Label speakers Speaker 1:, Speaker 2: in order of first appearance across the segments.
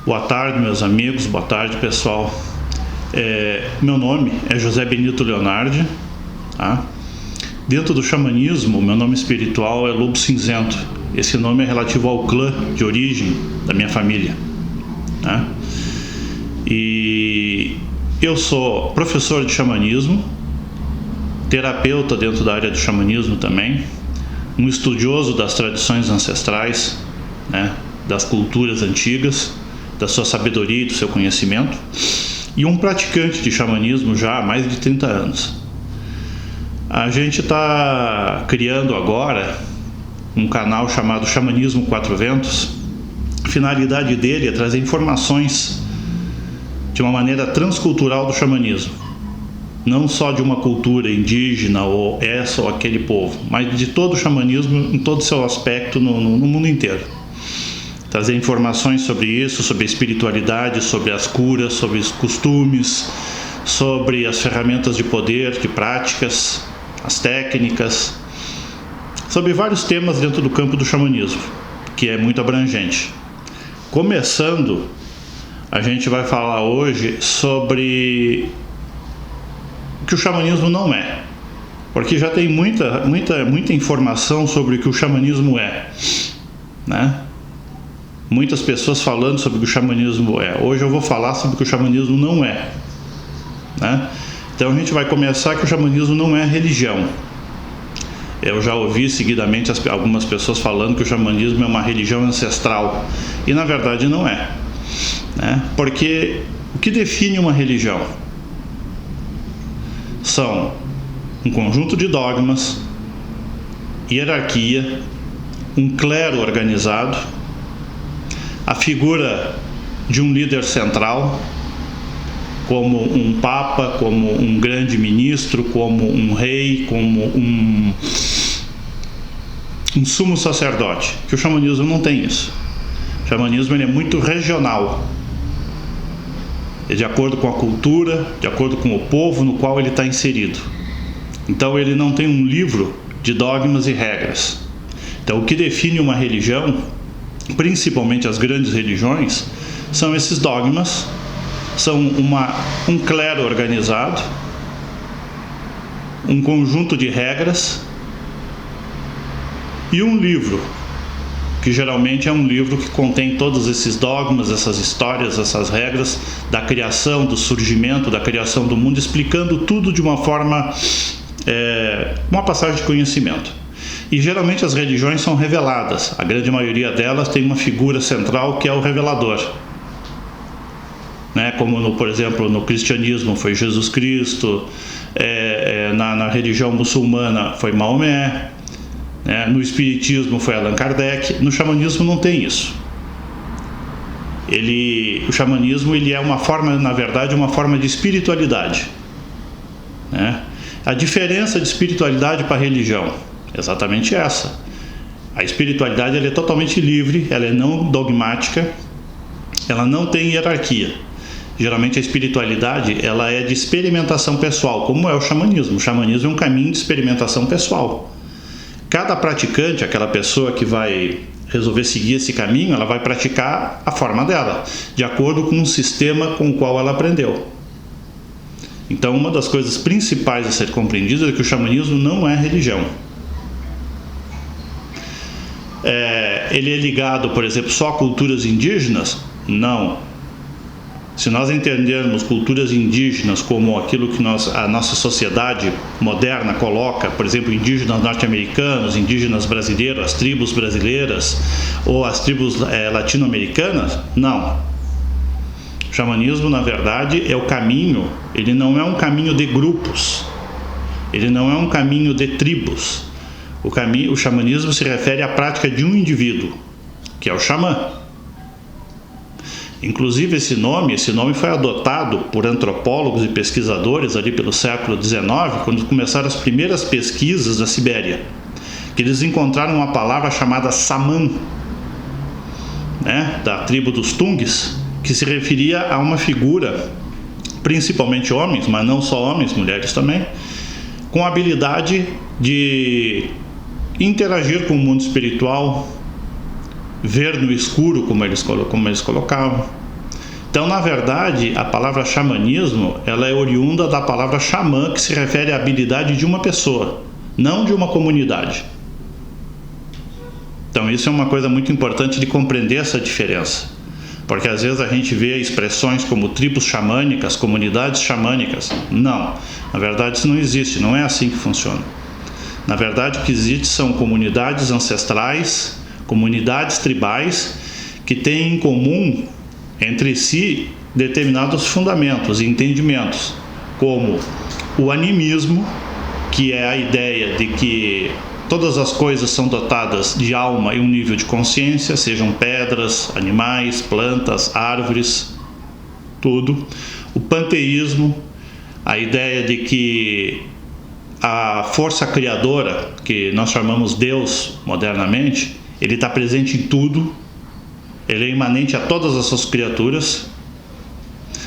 Speaker 1: Boa tarde, meus amigos, boa tarde, pessoal. Meu nome é José Benito Leonardi, tá? Dentro do xamanismo, meu nome espiritual é Lobo Cinzento. Esse nome é relativo ao clã de origem da minha família, tá? E eu sou professor de xamanismo, terapeuta dentro da área do xamanismo também, um estudioso das tradições ancestrais, né, das culturas antigas, da sua sabedoria e do seu conhecimento, e um praticante de xamanismo já há mais de 30 anos. A gente está criando agora um canal chamado Xamanismo Quatro Ventos. A finalidade dele é trazer informações de uma maneira transcultural do xamanismo, não só de uma cultura indígena ou essa ou aquele povo, mas de todo o xamanismo em todo o seu aspecto no mundo inteiro. Trazer informações sobre isso, sobre a espiritualidade, sobre as curas, sobre os costumes, sobre as ferramentas de poder, de práticas, as técnicas, sobre vários temas dentro do campo do xamanismo, que é muito abrangente. Começando, a gente vai falar hoje sobre o que o xamanismo não é, porque já tem muita informação sobre o que o xamanismo é, né? Muitas pessoas falando sobre o que o xamanismo é. Hoje eu vou falar sobre o que o xamanismo não é, né? Então a gente vai começar que o xamanismo não é religião. Eu já ouvi seguidamente algumas pessoas falando que o xamanismo é uma religião ancestral, e na verdade não é, né? Porque o que define uma religião são um conjunto de dogmas, hierarquia, um clero organizado, a figura de um líder central, como um papa, como um grande ministro, como um rei, como um sumo sacerdote. Que o xamanismo não tem isso. O xamanismo ele é muito regional. É de acordo com a cultura, de acordo com o povo no qual ele está inserido. Então ele não tem um livro de dogmas e regras. Então o que define uma religião, principalmente as grandes religiões, são esses dogmas, são um clero organizado, um conjunto de regras e um livro, que geralmente é um livro que contém todos esses dogmas, essas histórias, essas regras da criação, do surgimento, da criação do mundo, explicando tudo de uma forma, uma passagem de conhecimento. E geralmente as religiões são reveladas. A grande maioria delas tem uma figura central que é o revelador, né? Como por exemplo no cristianismo foi Jesus Cristo, na religião muçulmana foi Maomé, né? No espiritismo foi Allan Kardec. No xamanismo não tem isso. O xamanismo ele é uma forma, na verdade, uma forma de espiritualidade, né? A diferença de espiritualidade para religião exatamente essa. A espiritualidade ela é totalmente livre, ela é não dogmática, ela não tem hierarquia. Geralmente a espiritualidade ela é de experimentação pessoal, como é o xamanismo. O xamanismo é um caminho de experimentação pessoal. Cada praticante, aquela pessoa que vai resolver seguir esse caminho, ela vai praticar a forma dela, de acordo com um sistema com o qual ela aprendeu. Então uma das coisas principais a ser compreendida é que o xamanismo não é religião. Ele é ligado, por exemplo, só a culturas indígenas? Não. Se nós entendermos culturas indígenas como aquilo que a nossa sociedade moderna coloca, por exemplo, indígenas norte-americanos, indígenas brasileiros, as tribos brasileiras ou as tribos latino-americanas, não. O xamanismo, na verdade, é o caminho, ele não é um caminho de grupos, ele não é um caminho de tribos. O xamanismo se refere à prática de um indivíduo, que é o xamã. Inclusive esse nome foi adotado por antropólogos e pesquisadores ali pelo século XIX, quando começaram as primeiras pesquisas na Sibéria, que eles encontraram uma palavra chamada Saman, né, da tribo dos Tungues, que se referia a uma figura, principalmente homens, mas não só homens, mulheres também, com a habilidade de interagir com o mundo espiritual, ver no escuro, como eles colocavam, Então, na verdade, a palavra xamanismo, ela é oriunda da palavra xamã, que se refere à habilidade de uma pessoa, não de uma comunidade. Então, isso é uma coisa muito importante de compreender essa diferença. Porque às vezes a gente vê expressões como tribos xamânicas, comunidades xamânicas. Não, na verdade isso não existe, não é assim que funciona. Na verdade o que existe são comunidades ancestrais, comunidades tribais, que têm em comum entre si determinados fundamentos e entendimentos, como o animismo, que é a ideia de que todas as coisas são dotadas de alma e um nível de consciência, sejam pedras, animais, plantas, árvores, tudo. O panteísmo, a ideia de que a força criadora, que nós chamamos Deus modernamente, ele está presente em tudo, ele é imanente a todas as suas criaturas,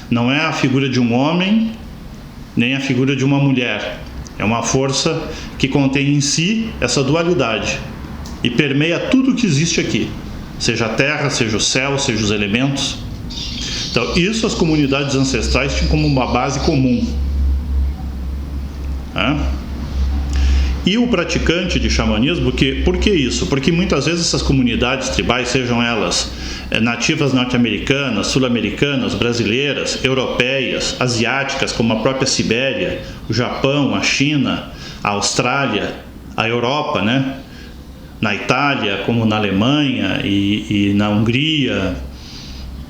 Speaker 1: não é a figura de um homem, nem a figura de uma mulher. É uma força que contém em si essa dualidade e permeia tudo que existe aqui, seja a terra, seja o céu, seja os elementos. Então, isso as comunidades ancestrais tinham como uma base comum. E o praticante de xamanismo, por que isso? Porque muitas vezes essas comunidades tribais, sejam elas nativas norte-americanas, sul-americanas, brasileiras, europeias, asiáticas, como a própria Sibéria, o Japão, a China, a Austrália, a Europa, né? Na Itália, como na Alemanha e na Hungria,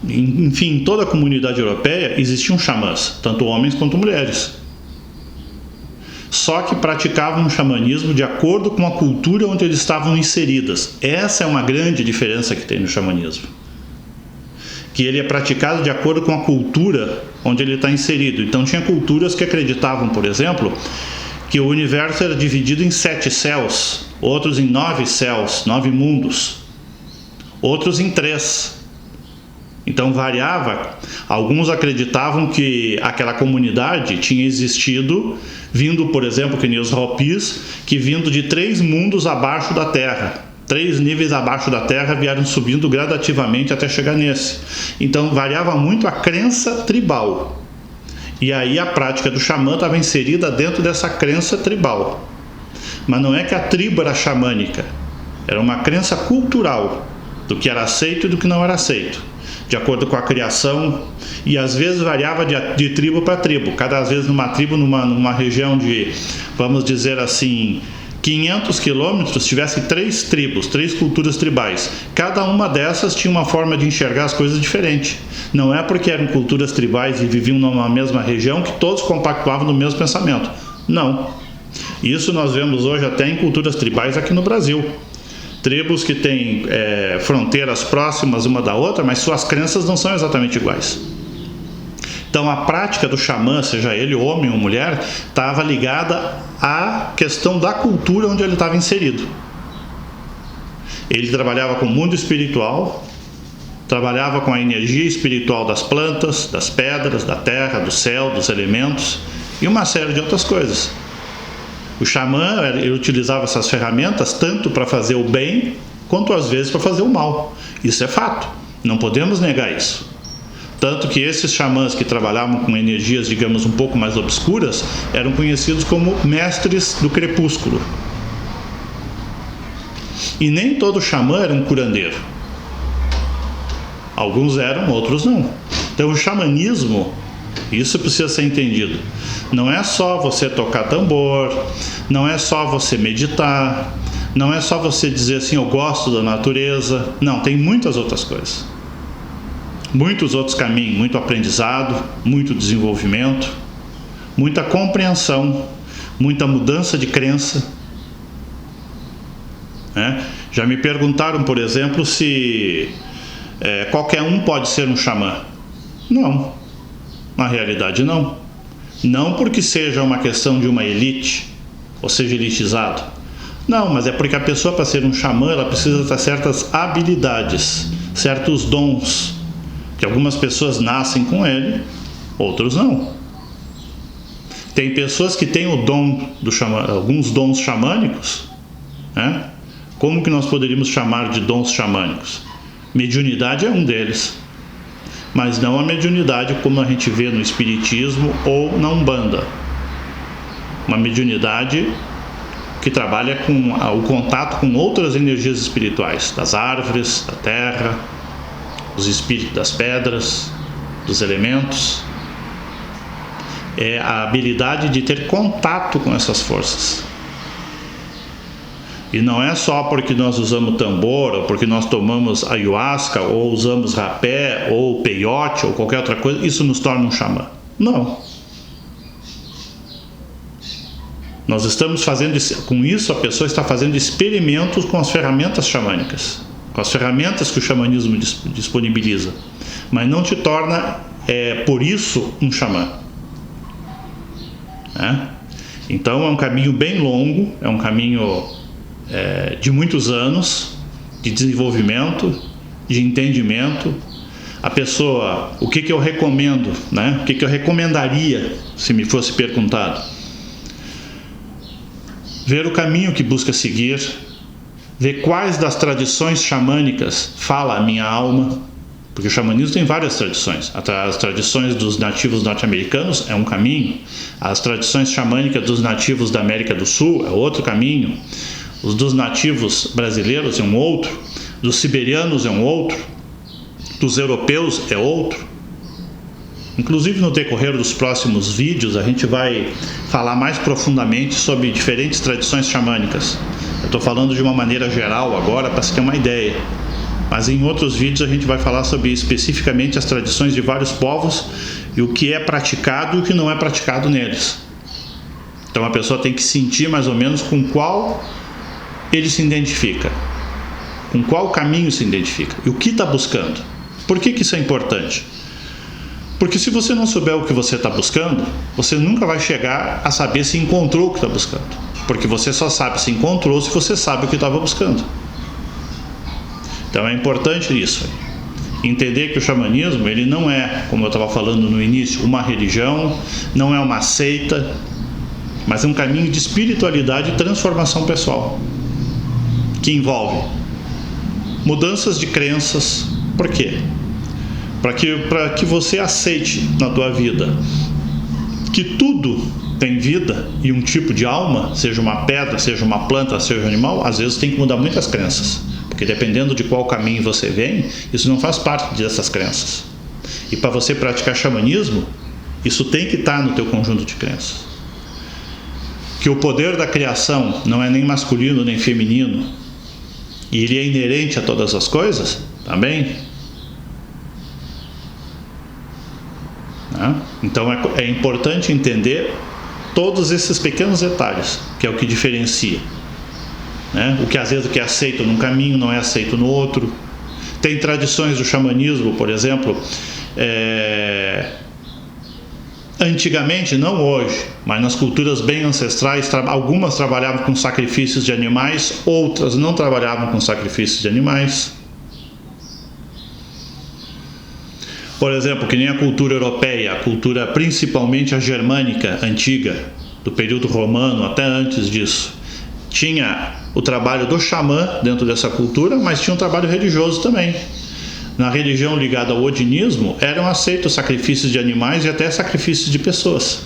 Speaker 1: enfim, em toda a comunidade europeia existiam xamãs, tanto homens quanto mulheres. Só que praticavam o xamanismo de acordo com a cultura onde eles estavam inseridas. Essa é uma grande diferença que tem no xamanismo. Que ele é praticado de acordo com a cultura onde ele está inserido. Então tinha culturas que acreditavam, por exemplo, que o universo era dividido em 7 céus, outros em 9 céus, 9 mundos, outros em 3. Então variava. Alguns acreditavam que aquela comunidade tinha existido vindo, por exemplo, que nem os Hopis, que vindo de 3 mundos abaixo da Terra, 3 níveis abaixo da Terra, vieram subindo gradativamente até chegar nesse. Então variava muito a crença tribal. E aí a prática do xamã estava inserida dentro dessa crença tribal. Mas não é que a tribo era xamânica, era uma crença cultural do que era aceito e do que não era aceito, de acordo com a criação, e às vezes variava de tribo para tribo. Cada vez numa tribo, numa região de, vamos dizer assim, 500 quilômetros, tivesse 3 tribos, 3 culturas tribais. Cada uma dessas tinha uma forma de enxergar as coisas diferente. Não é porque eram culturas tribais e viviam numa mesma região que todos compactuavam no mesmo pensamento. Não. Isso nós vemos hoje até em culturas tribais aqui no Brasil. Tribos que têm fronteiras próximas uma da outra, mas suas crenças não são exatamente iguais. Então a prática do xamã, seja ele homem ou mulher, estava ligada à questão da cultura onde ele estava inserido. Ele trabalhava com o mundo espiritual, trabalhava com a energia espiritual das plantas, das pedras, da terra, do céu, dos elementos e uma série de outras coisas. O xamã, ele utilizava essas ferramentas tanto para fazer o bem, quanto às vezes para fazer o mal. Isso é fato, não podemos negar isso. Tanto que esses xamãs que trabalhavam com energias, digamos, um pouco mais obscuras, eram conhecidos como mestres do crepúsculo. E nem todo xamã era um curandeiro. Alguns eram, outros não. Então o xamanismo, isso precisa ser entendido. Não é só você tocar tambor, não é só você meditar, não é só você dizer assim, eu gosto da natureza. Não, tem muitas outras coisas. Muitos outros caminhos, muito aprendizado, muito desenvolvimento, muita compreensão, muita mudança de crença. Já me perguntaram, por exemplo, se qualquer um pode ser um xamã. Não, na realidade não. Não porque seja uma questão de uma elite, ou seja elitizado. Não, mas é porque a pessoa, para ser um xamã, ela precisa ter certas habilidades, certos dons, que algumas pessoas nascem com ele, outros não. Tem pessoas que têm o dom do xamã, alguns dons xamânicos, né? Como que nós poderíamos chamar de dons xamânicos? Mediunidade é um deles. mas não a mediunidade como a gente vê no espiritismo ou na Umbanda. Uma mediunidade que trabalha com o contato com outras energias espirituais, das árvores, da terra, dos espíritos das pedras, dos elementos. É a habilidade de ter contato com essas forças. E não é só porque nós usamos tambor, ou porque nós tomamos ayahuasca, ou usamos rapé, ou peiote, ou qualquer outra coisa, isso nos torna um xamã. Não. Nós estamos fazendo, com isso a pessoa está fazendo experimentos com as ferramentas xamânicas, com as ferramentas que o xamanismo disponibiliza, mas não te torna, por isso, um xamã. Então é um caminho bem longo, é um caminho de muitos anos, de desenvolvimento, de entendimento. A pessoa, o que eu recomendo, o que eu recomendaria, se me fosse perguntado? Ver o caminho que busca seguir, ver quais das tradições xamânicas fala a minha alma, porque o xamanismo tem várias tradições. As tradições dos nativos norte-americanos é um caminho, as tradições xamânicas dos nativos da América do Sul é outro caminho, os dos nativos brasileiros é um outro, dos siberianos é um outro, dos europeus é outro. Inclusive no decorrer dos próximos vídeos a gente vai falar mais profundamente sobre diferentes tradições xamânicas. Eu estou falando de uma maneira geral agora para se ter uma ideia, mas em outros vídeos a gente vai falar sobre especificamente as tradições de vários povos e o que é praticado e o que não é praticado neles. Então a pessoa tem que sentir mais ou menos com qual ele se identifica, com qual caminho se identifica e o que está buscando. Por que isso é importante? Porque se você não souber o que você está buscando, você nunca vai chegar a saber se encontrou o que está buscando. Porque você só sabe se encontrou se você sabe o que estava buscando. Então é importante isso. Entender que o xamanismo, ele não é, como eu estava falando no início, uma religião, não é uma seita, mas é um caminho de espiritualidade e transformação pessoal, que envolve mudanças de crenças. Por quê? Para que você aceite na tua vida que tudo tem vida e um tipo de alma, seja uma pedra, seja uma planta, seja um animal, às vezes tem que mudar muitas crenças, porque dependendo de qual caminho você vem, isso não faz parte dessas crenças. E para você praticar xamanismo, isso tem que estar no teu conjunto de crenças. Que o poder da criação não é nem masculino nem feminino, e ele é inerente a todas as coisas, também. Então é importante entender todos esses pequenos detalhes, que é o que diferencia, o que às vezes é aceito num caminho não é aceito no outro. Tem tradições do xamanismo, por exemplo, antigamente, não hoje, mas nas culturas bem ancestrais, algumas trabalhavam com sacrifícios de animais, outras não trabalhavam com sacrifícios de animais. Por exemplo, que nem a cultura europeia, a cultura principalmente a germânica antiga, do período romano até antes disso, tinha o trabalho do xamã dentro dessa cultura, mas tinha um trabalho religioso também. Na religião ligada ao odinismo, eram aceitos sacrifícios de animais e até sacrifícios de pessoas.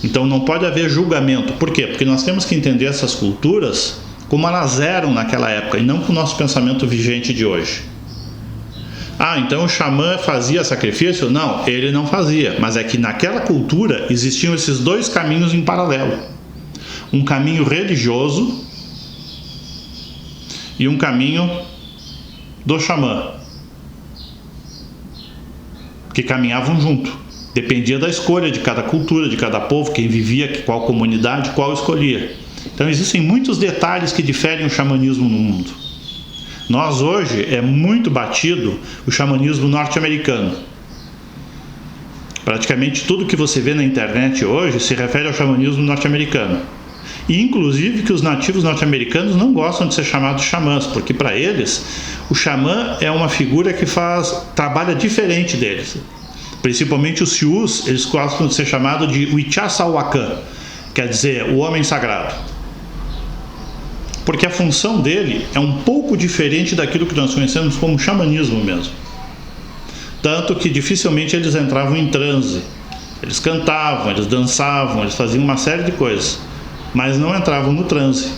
Speaker 1: Então não pode haver julgamento. Por quê? Porque nós temos que entender essas culturas como elas eram naquela época e não com o nosso pensamento vigente de hoje. Então o xamã fazia sacrifício? Não, ele não fazia, mas é que naquela cultura existiam esses dois caminhos em paralelo. Um caminho religioso e um caminho do xamã, que caminhavam junto. Dependia da escolha de cada cultura, de cada povo, quem vivia, qual comunidade, qual escolhia. Então existem muitos detalhes que diferem o xamanismo no mundo. Nós hoje é muito batido o xamanismo norte-americano. Praticamente tudo que você vê na internet hoje se refere ao xamanismo norte-americano. E inclusive que os nativos norte-americanos não gostam de ser chamados xamãs, porque para eles o xamã é uma figura que trabalha diferente deles. Principalmente os Sius, eles gostam de ser chamados de Wichassawakan, quer dizer, o homem sagrado. Porque a função dele é um pouco pouco diferente daquilo que nós conhecemos como xamanismo mesmo. Tanto que dificilmente eles entravam em transe. Eles cantavam, eles dançavam, eles faziam uma série de coisas, mas não entravam no transe.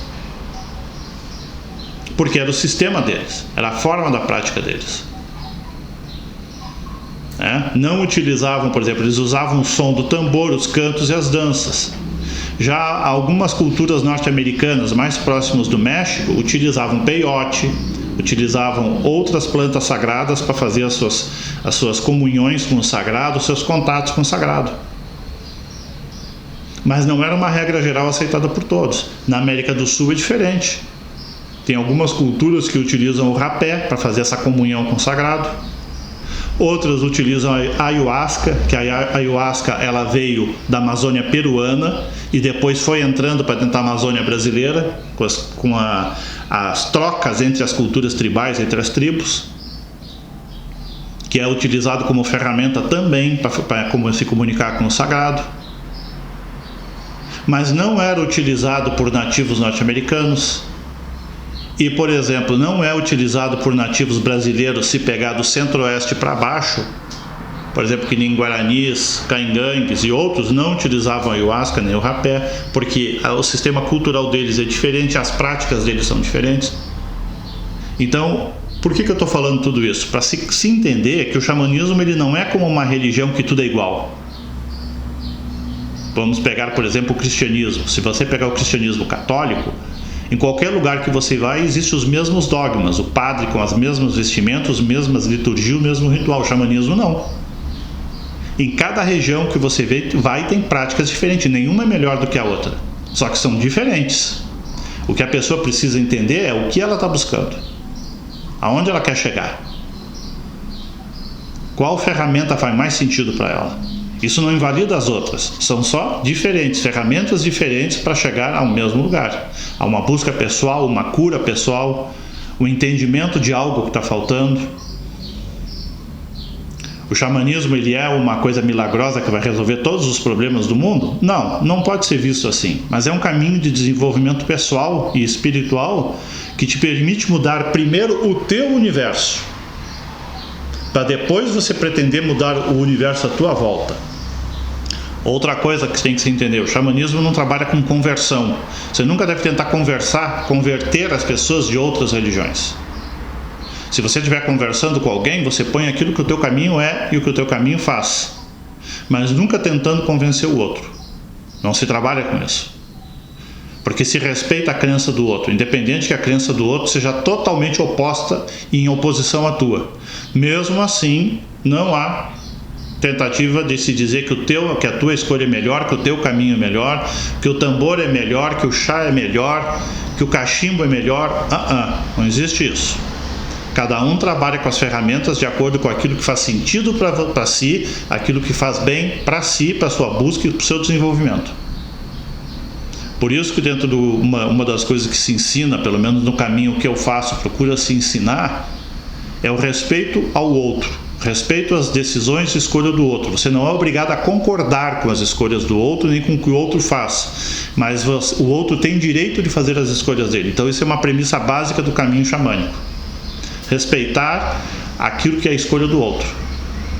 Speaker 1: Porque era o sistema deles, era a forma da prática deles. Não utilizavam, por exemplo, eles usavam o som do tambor, os cantos e as danças. Já algumas culturas norte-americanas mais próximas do México utilizavam peyote, utilizavam outras plantas sagradas para fazer as suas comunhões com o sagrado, os seus contatos com o sagrado. Mas não era uma regra geral aceitada por todos. Na América do Sul é diferente. Tem algumas culturas que utilizam o rapé para fazer essa comunhão com o sagrado. Outras utilizam a ayahuasca, que a ayahuasca ela veio da Amazônia peruana e depois foi entrando para dentro da Amazônia brasileira, com as trocas entre as culturas tribais, entre as tribos, que é utilizado como ferramenta também para se comunicar com o sagrado. Mas não era utilizado por nativos norte-americanos. E, por exemplo, não é utilizado por nativos brasileiros se pegar do centro-oeste para baixo. Por exemplo, que nem guaranis, caingangues e outros não utilizavam a ayahuasca nem o rapé, porque o sistema cultural deles é diferente, as práticas deles são diferentes. Então, por que eu estou falando tudo isso? Para se entender que o xamanismo ele não é como uma religião que tudo é igual. Vamos pegar, por exemplo, o cristianismo. Se você pegar o cristianismo católico, em qualquer lugar que você vai, existem os mesmos dogmas. O padre com as mesmas vestimentas, as mesmas liturgias, o mesmo ritual. O xamanismo não. Em cada região que você vai, tem práticas diferentes. Nenhuma é melhor do que a outra. Só que são diferentes. O que a pessoa precisa entender é o que ela está buscando. Aonde ela quer chegar. Qual ferramenta faz mais sentido para ela. Isso não invalida as outras, são só diferentes, ferramentas diferentes para chegar ao mesmo lugar. A uma busca pessoal, uma cura pessoal, o entendimento de algo que está faltando. O xamanismo ele é uma coisa milagrosa que vai resolver todos os problemas do mundo? Não, não pode ser visto assim, mas é um caminho de desenvolvimento pessoal e espiritual que te permite mudar primeiro o teu universo, para depois você pretender mudar o universo à tua volta. Outra coisa que você tem que se entender, o xamanismo não trabalha com conversão. Você nunca deve tentar converter as pessoas de outras religiões. Se você estiver conversando com alguém, você põe aquilo que o teu caminho é e o que o teu caminho faz, mas nunca tentando convencer o outro. Não se trabalha com isso, porque se respeita a crença do outro, independente que a crença do outro seja totalmente oposta e em oposição à tua. Mesmo assim, não há tentativa de se dizer que a tua escolha é melhor, que o teu caminho é melhor, que o tambor é melhor, que o chá é melhor, que o cachimbo é melhor. Não existe isso. Cada um trabalha com as ferramentas de acordo com aquilo que faz sentido para si, aquilo que faz bem para si, para a sua busca e para o seu desenvolvimento. Por isso que dentro de uma das coisas que se ensina, pelo menos no caminho que eu faço, procura se ensinar, é o respeito ao outro, respeito às decisões e escolha do outro. Você não é obrigado a concordar com as escolhas do outro, nem com o que o outro faz, mas o outro tem direito de fazer as escolhas dele. Então isso é uma premissa básica do caminho xamânico. Respeitar aquilo que é a escolha do outro,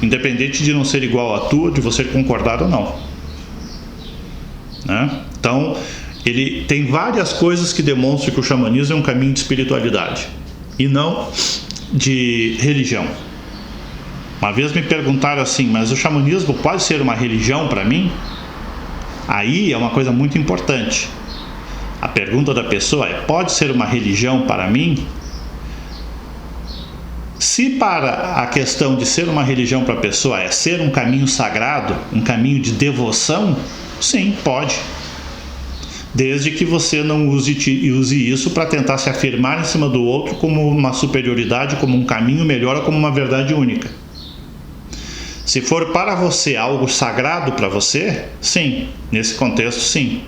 Speaker 1: independente de não ser igual à tua, de você concordar ou não. Então, ele tem várias coisas que demonstram que o xamanismo é um caminho de espiritualidade e não de religião. Uma vez me perguntaram assim, mas o xamanismo pode ser uma religião para mim? Aí é uma coisa muito importante. A pergunta da pessoa é, pode ser uma religião para mim? Se para a questão de ser uma religião para a pessoa é ser um caminho sagrado, um caminho de devoção, sim, pode. Desde que você não use isso para tentar se afirmar em cima do outro como uma superioridade, como um caminho melhor ou como uma verdade única. Se for para você algo sagrado para você, sim, nesse contexto, sim.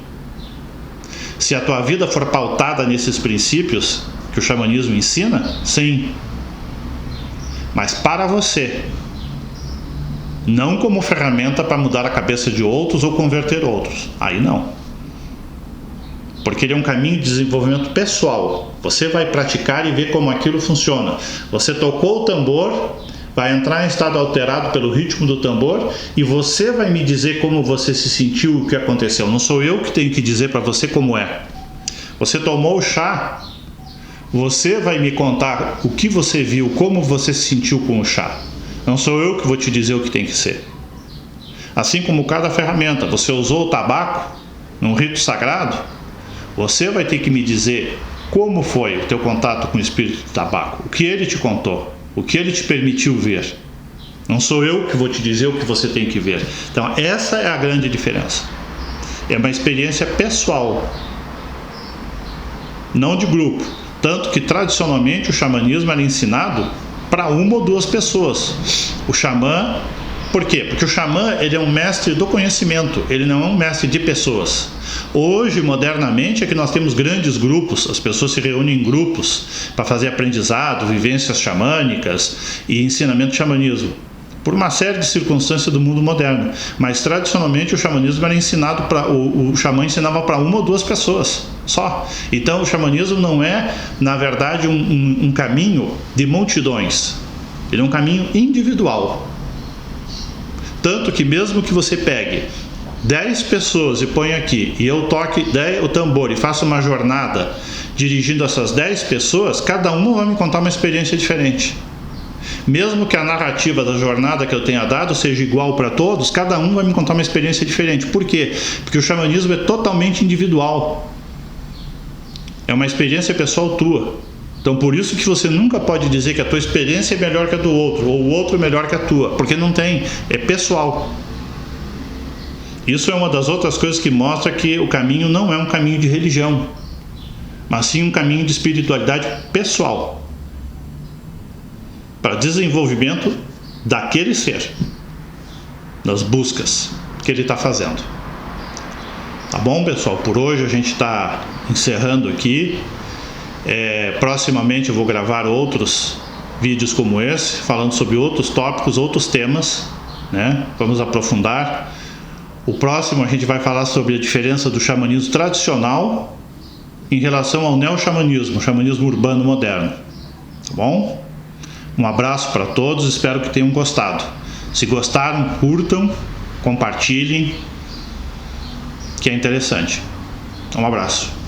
Speaker 1: Se a tua vida for pautada nesses princípios que o xamanismo ensina, sim. Mas para você, não como ferramenta para mudar a cabeça de outros ou converter outros, aí não. porque ele é um caminho de desenvolvimento pessoal. Você vai praticar e ver como aquilo funciona. Você tocou o tambor, vai entrar em estado alterado pelo ritmo do tambor e você vai me dizer como você se sentiu, o que aconteceu. Não sou eu que tenho que dizer para você como é. Você tomou o chá, você vai me contar o que você viu, como você se sentiu com o chá. Não sou eu que vou te dizer o que tem que ser. Assim como cada ferramenta, você usou o tabaco num rito sagrado, você vai ter que me dizer como foi o teu contato com o espírito do tabaco, o que ele te contou, o que ele te permitiu ver. Não sou eu que vou te dizer o que você tem que ver. Então essa é a grande diferença. É uma experiência pessoal, não de grupo. Tanto que tradicionalmente o xamanismo era ensinado para uma ou duas pessoas. O xamã, por quê? Porque o xamã ele é um mestre do conhecimento, ele não é um mestre de pessoas. Hoje, modernamente, é que nós temos grandes grupos, as pessoas se reúnem em grupos para fazer aprendizado, vivências xamânicas e ensinamento de xamanismo, por uma série de circunstâncias do mundo moderno. Mas tradicionalmente o xamanismo era ensinado para o xamã ensinava para uma ou duas pessoas só. Então o xamanismo não é, na verdade, um caminho de multidões. Ele é um caminho individual. Tanto que mesmo que você pegue 10 pessoas e ponha aqui, e eu toque o tambor e faça uma jornada dirigindo essas 10 pessoas, cada uma vai me contar uma experiência diferente. Mesmo que a narrativa da jornada que eu tenha dado seja igual para todos, cada um vai me contar uma experiência diferente. Por quê? Porque o xamanismo é totalmente individual. É uma experiência pessoal tua. Então por isso que você nunca pode dizer que a tua experiência é melhor que a do outro, ou o outro é melhor que a tua, porque não tem, é pessoal. Isso é uma das outras coisas que mostra que o caminho não é um caminho de religião, mas sim um caminho de espiritualidade pessoal, para desenvolvimento daquele ser, das buscas que ele está fazendo. Tá bom, pessoal? Por hoje a gente está encerrando aqui. Proximamente eu vou gravar outros vídeos como esse, falando sobre outros tópicos, outros temas, né? Vamos aprofundar. O próximo a gente vai falar sobre a diferença do xamanismo tradicional em relação ao neo-xamanismo, o xamanismo urbano moderno. Tá bom? Um abraço para todos, espero que tenham gostado. Se gostaram, curtam, compartilhem, que é interessante. Um abraço.